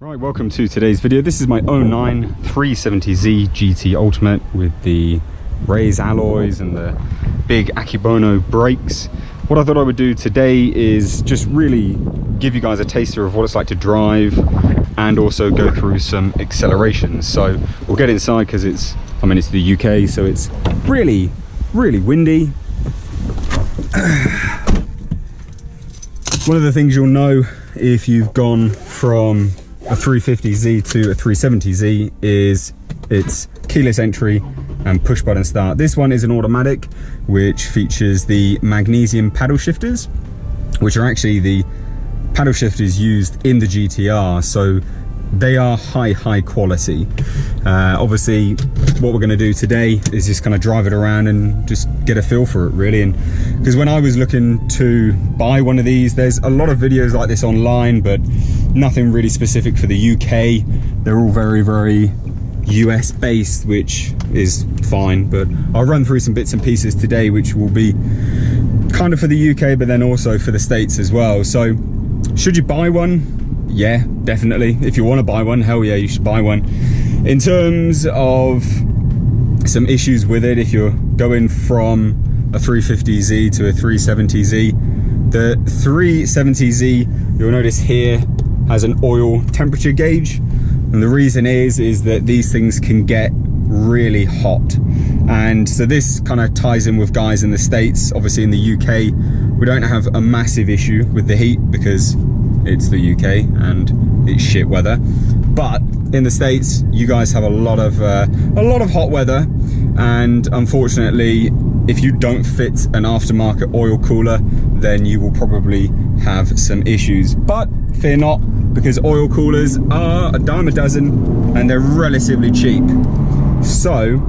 Right, welcome to today's video. This is my 09 370Z GT Ultimate with the raised alloys and the big Akebono brakes. What I thought I would do today is just really give you guys a taster of what it's like to drive and also go through some accelerations. So we'll get inside because it's the UK, so it's really windy. One of the things you'll know if you've gone from a 350Z to a 370Z is its keyless entry and push button start. This one is an automatic which features the magnesium paddle shifters, which are actually the paddle shifters used in the GTR, so they are high quality. Obviously what we're going to do today is just kind of drive it around and just get a feel for it really. And because when I was looking to buy one of these, there's a lot of videos like this online but nothing really specific for the UK. They're all very US based, which is fine, but I'll run through some bits and pieces today which will be kind of for the UK but then also for the States as well. So should you buy one? Yeah, definitely. If you want to buy one, hell yeah, you should buy one. In terms of some issues with it, if you're going from a 350Z to a 370Z, the 370Z, you'll notice here, has an oil temperature gauge. And the reason is that these things can get really hot. And so this kind of ties in with guys in the States. Obviously in the UK, we don't have a massive issue with the heat because it's the UK and it's shit weather. But in the States, you guys have a lot of hot weather, and unfortunately, if you don't fit an aftermarket oil cooler, then you will probably have some issues. But fear not, because oil coolers are a dime a dozen and they're relatively cheap. So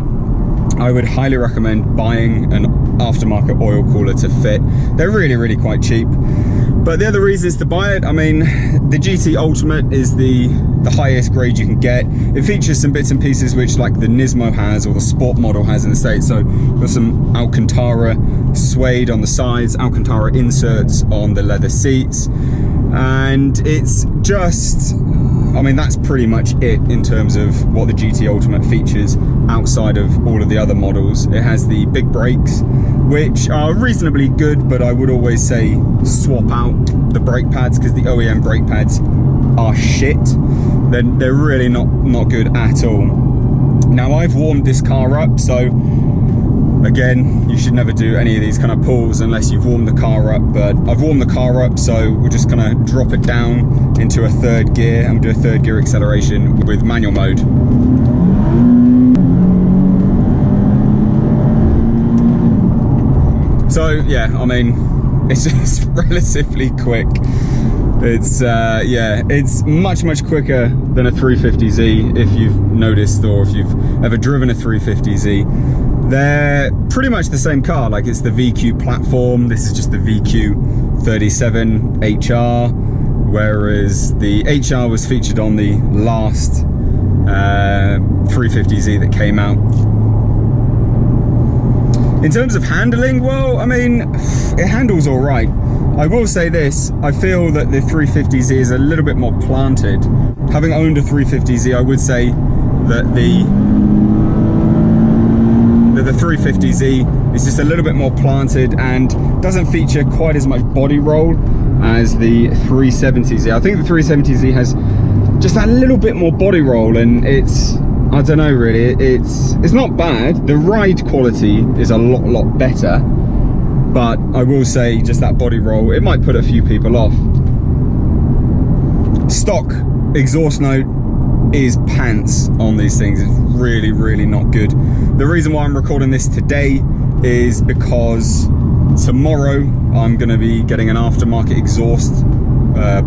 I would highly recommend buying an aftermarket oil cooler to fit. They're really quite cheap. But the other reasons to buy it, I mean, the GT Ultimate is the highest grade you can get. It features some bits and pieces which like the Nismo has or the Sport model has in the States. So got some Alcantara suede on the sides, Alcantara inserts on the leather seats. And it's just, I mean, that's pretty much it in terms of what the GT Ultimate features outside of all of the other models. It has the big brakes, which are reasonably good, but I would always say swap out the brake pads because the OEM brake pads are shit. They're really not good at all. Now I've warmed this car up, so again, you should never do any of these kind of pulls unless you've warmed the car up, but I've warmed the car up, so we're just gonna drop it down into a third gear and do a third gear acceleration with manual mode. So yeah, I mean, it's relatively quick. It's yeah, it's much quicker than a 350Z if you've noticed, or if you've ever driven a 350Z. They're pretty much the same car, like it's the VQ platform. This is just the VQ37 HR, whereas the HR was featured on the last 350Z that came out. In terms of handling, well, I mean, it handles all right. I will say this, I feel that the 350Z is a little bit more planted. Having owned a 350Z, I would say that the 350Z is just a little bit more planted and doesn't feature quite as much body roll as the 370Z. I think the 370Z has just that little bit more body roll, and it's, I don't know really, it's not bad. The ride quality is a lot better, but I will say just that body roll, it might put a few people off. Stock exhaust note is pants on these things. It's really not good. The reason why I'm recording this today is because tomorrow I'm going to be getting an aftermarket exhaust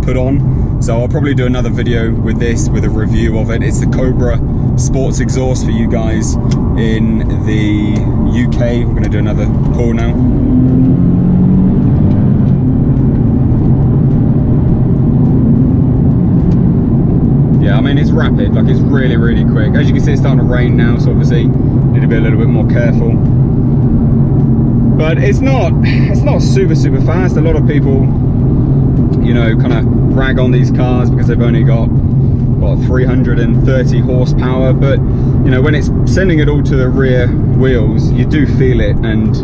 put on, so I'll probably do another video with this, with a review of it. It's the Cobra sports exhaust for you guys in the UK. We're going to do another pull now. Yeah, I mean, it's rapid, like it's really quick. As you can see, it's starting to rain now, so obviously need to be a little bit more careful. But it's not super fast. A lot of people, you know, kind of rag on these cars because they've only got what, 330 horsepower, but you know, when it's sending it all to the rear wheels, you do feel it. And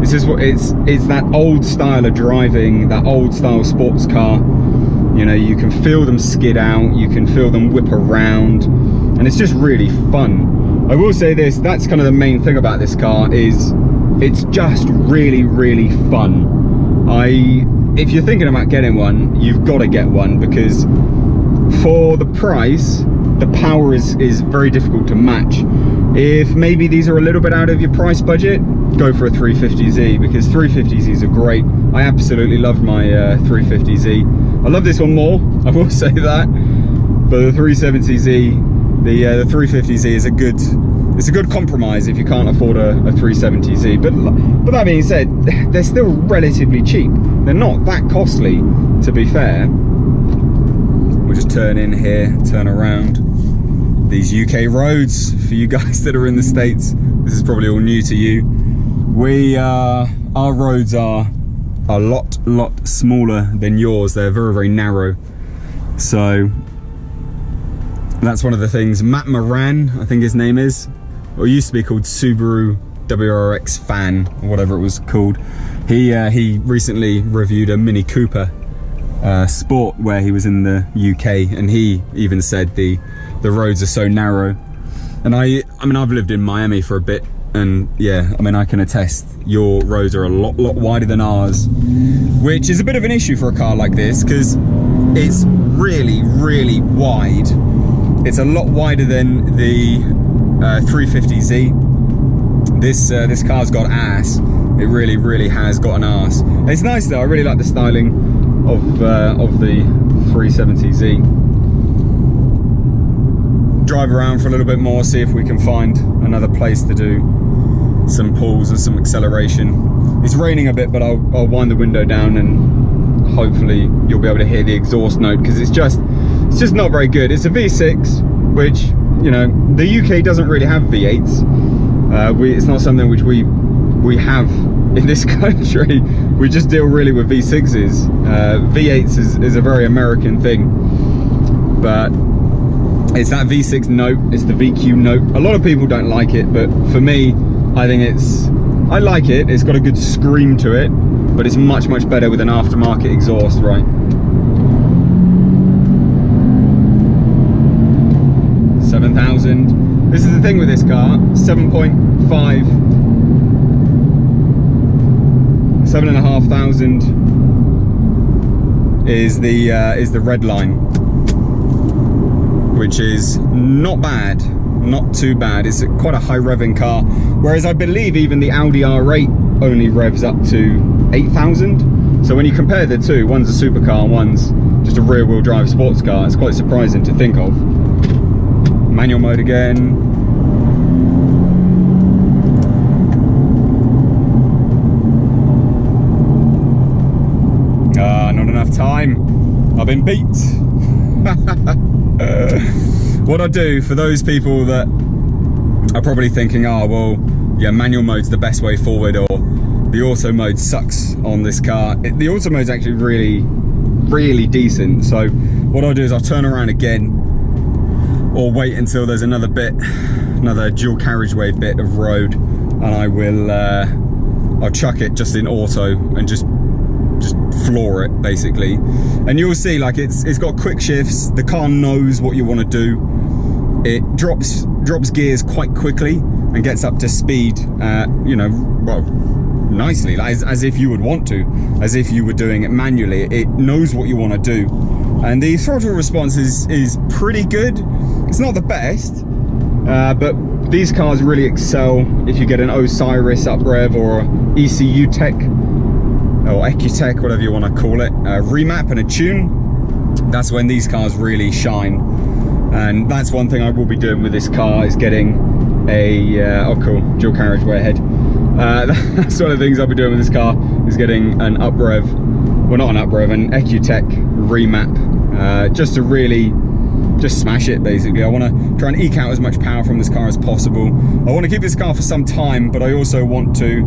it's just what it's that old style of driving, that old style sports car. You know, you can feel them skid out, you can feel them whip around, and it's just really fun. I will say this, that's kind of the main thing about this car, is it's just really, really fun. If you're thinking about getting one, you've got to get one, because for the price, the power is very difficult to match. If maybe these are a little bit out of your price budget, go for a 350Z, because 350Zs are great. I absolutely loved my 350Z. I love this one more, I will say that. But the 370Z, the 350Z is a good compromise if you can't afford a 370Z. But that being said, they're still relatively cheap. They're not that costly, to be fair. We'll just turn in here, turn around. These UK roads, for you guys that are in the States, this is probably all new to you. Our roads are a lot smaller than yours. They're very, very narrow. So that's one of the things. Matt Moran, I think his name is, or used to be called Subaru WRX Fan, or whatever it was called. He recently reviewed a Mini Cooper Sport where he was in the UK, and he even said the roads are so narrow. And I mean, I've lived in Miami for a bit, and yeah, I mean, I can attest your roads are a lot wider than ours, which is a bit of an issue for a car like this, because it's really, really wide. It's a lot wider than the 350Z. This car's got ass. It really, really has got an ass. And it's nice though. I really like the styling of the 370Z. Drive around for a little bit more, see if we can find another place to do some pulls and some acceleration. It's raining a bit, but I'll wind the window down and hopefully you'll be able to hear the exhaust note, because it's just not very good. It's a V6, which, you know, the UK doesn't really have V8s. It's not something which we have in this country. We just deal really with V6s. V8s is a very American thing, but it's that V6 note, it's the VQ note. A lot of people don't like it, but for me, I think I like it. It's got a good scream to it, but it's much better with an aftermarket exhaust, right? 7,000. This is the thing with this car, 7.5, 7,500 is the red line, which is not bad, not too bad. It's quite a high revving car, whereas I believe even the Audi R8 only revs up to 8,000. So when you compare the two, one's a supercar and one's just a rear wheel drive sports car, it's quite surprising to think of. Manual mode again. Not enough time. I've been beat. What I do for those people that are probably thinking, oh well, yeah, manual mode's the best way forward, or the auto mode sucks on this car. The auto mode's actually really decent. So what I'll do is I'll turn around again, or wait until there's another dual carriageway bit of road, and I'll chuck it just in auto and just floor it basically. And you'll see, like, it's got quick shifts. The car knows what you want to do. It drops gears quite quickly and gets up to speed, you know, well, nicely, like, as if you would want to, as if you were doing it manually. It knows what you want to do, and the throttle response is pretty good. It's not the best, but these cars really excel if you get an Osiris uprev or ECU Tech or EcuTech, whatever you want to call it, remap and a tune. That's when these cars really shine. And that's one thing I will be doing with this car, is getting a oh cool, dual carriageway ahead. That's one of the things I'll be doing with this car, is getting an uprev, well, not an uprev, an EcuTech remap, just to really just smash it basically. I want to try and eke out as much power from this car as possible. I want to keep this car for some time, but I also want to,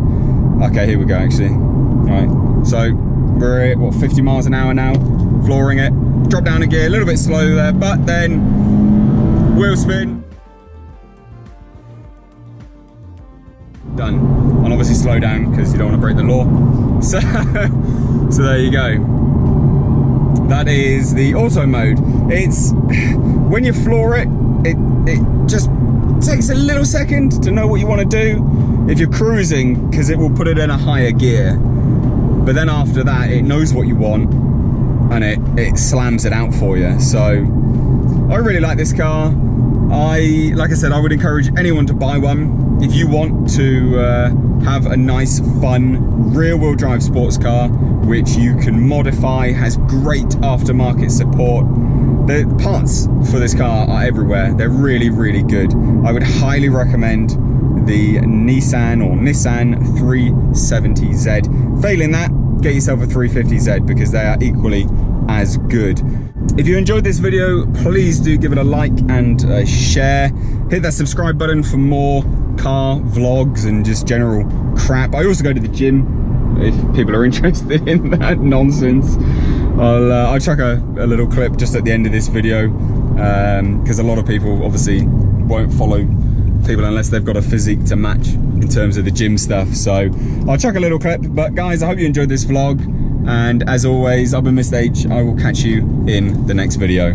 okay, here we go actually. All right, so we're at what, 50 miles an hour now, flooring it. drop down a gear, a little bit slow there, but then wheel spin. Done. And obviously slow down because you don't want to break the law. So, so there you go. That is the auto mode. It's, when you floor it, it just takes a little second to know what you want to do. If you're cruising, because it will put it in a higher gear. But then after that, it knows what you want and it slams it out for you. So I really like this car. Like I said, I would encourage anyone to buy one. If you want to have a nice, fun, rear-wheel drive sports car, which you can modify, has great aftermarket support. The parts for this car are everywhere. They're really, really good. I would highly recommend the Nissan 370Z. Failing that, get yourself a 350Z because they are equally as good. If you enjoyed this video, please do give it a like and a share. Hit that subscribe button for more car vlogs and just general crap. I also go to the gym if people are interested in that nonsense. I'll chuck a little clip just at the end of this video because a lot of people obviously won't follow people unless they've got a physique to match in terms of the gym stuff. So I'll chuck a little clip. But guys, I hope you enjoyed this vlog. And as always, I've been Mr. H. I will catch you in the next video.